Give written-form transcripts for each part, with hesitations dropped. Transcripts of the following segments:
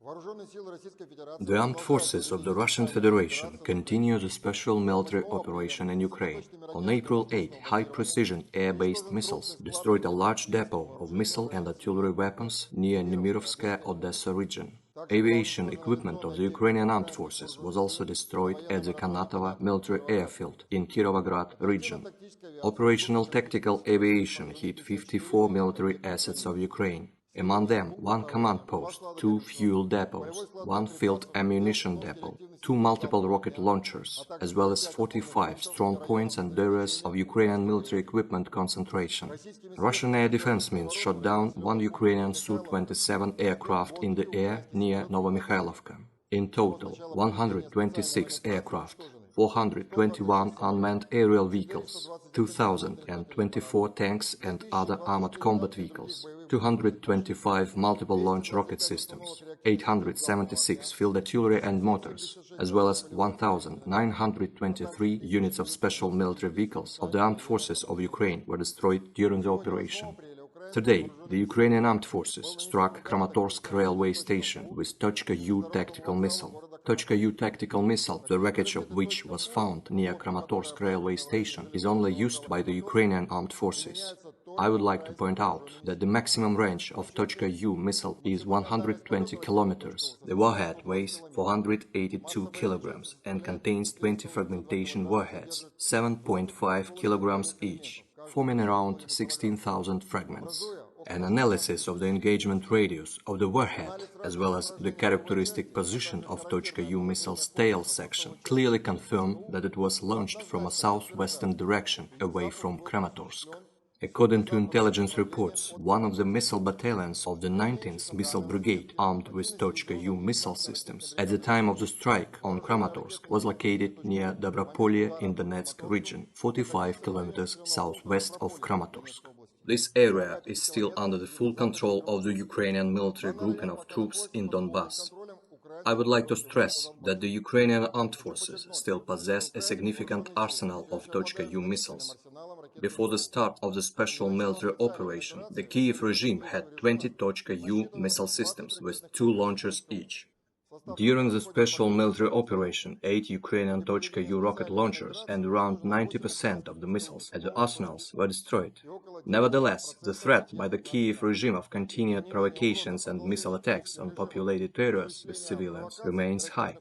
The armed forces of the Russian Federation continue the special military operation in Ukraine. On April 8, high-precision air-based missiles destroyed a large depot of missile and artillery weapons near Novomikhailovka, Odessa region. Aviation equipment of the Ukrainian Armed Forces was also destroyed at the Kramatorsk military airfield in Kirovograd region. Operational tactical aviation hit 54 military assets of Ukraine. Among them, 1 command post, 2 fuel depots, 1 field ammunition depot, 2 multiple rocket launchers, as well as 45 strong points and areas of Ukrainian military equipment concentration. Russian air defense means shot down 1 Ukrainian Su-27 aircraft in the air near Novomikhailovka. In total, 126 aircraft, 421 unmanned aerial vehicles, 2,024 tanks and other armored combat vehicles, 225 multiple launch rocket systems, 876 field artillery and mortars, as well as 1,923 units of special military vehicles of the armed forces of Ukraine were destroyed during the operation. Today, the Ukrainian Armed Forces struck Kramatorsk railway station with Tochka-U tactical missile. Tochka-U tactical missile, the wreckage of which was found near Kramatorsk railway station, is only used by the Ukrainian Armed Forces. I would like to point out that the maximum range of Tochka-U missile is 120 kilometers. The warhead weighs 482 kilograms and contains 20 fragmentation warheads, 7.5 kilograms each, forming around 16,000 fragments. An analysis of the engagement radius of the warhead, as well as the characteristic position of Tochka-U missile's tail section, clearly confirm that it was launched from a southwestern direction away from Kramatorsk. According to intelligence reports, one of the missile battalions of the 19th Missile Brigade, armed with Tochka-U missile systems, at the time of the strike on Kramatorsk, was located near Dobropolye in Donetsk region, 45 kilometers southwest of Kramatorsk. This area is still under the full control of the Ukrainian military grouping of troops in Donbass. I would like to stress that the Ukrainian armed forces still possess a significant arsenal of Tochka-U missiles. Before the start of the special military operation, the Kiev regime had 20 Tochka-U missile systems with 2 launchers each. During the special military operation, 8 Ukrainian Tochka-U rocket launchers and around 90% of the missiles at the arsenals were destroyed. Nevertheless, the threat by the Kiev regime of continued provocations and missile attacks on populated areas with civilians remains high.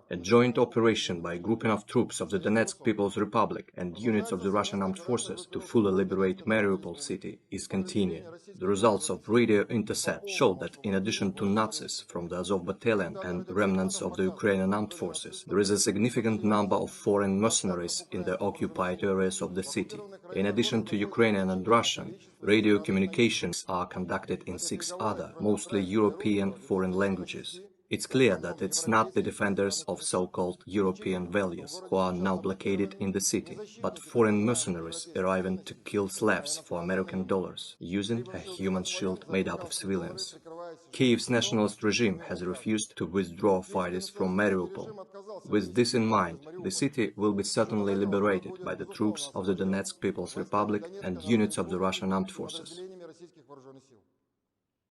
A joint operation by a grouping of troops of the Donetsk People's Republic and units of the Russian Armed Forces to fully liberate Mariupol city is continuing. The results of radio intercept show that in addition to Nazis from the Azov battalion and remnants of the Ukrainian Armed Forces, there is a significant number of foreign mercenaries in the occupied areas of the city. In addition to Ukrainian and Russian, radio communications are conducted in 6 other, mostly European foreign languages. It's clear that it's not the defenders of so-called European values who are now blockaded in the city, but foreign mercenaries arriving to kill Slavs for American dollars, using a human shield made up of civilians. Kiev's nationalist regime has refused to withdraw fighters from Mariupol. With this in mind, the city will be certainly liberated by the troops of the Donetsk People's Republic and units of the Russian Armed Forces.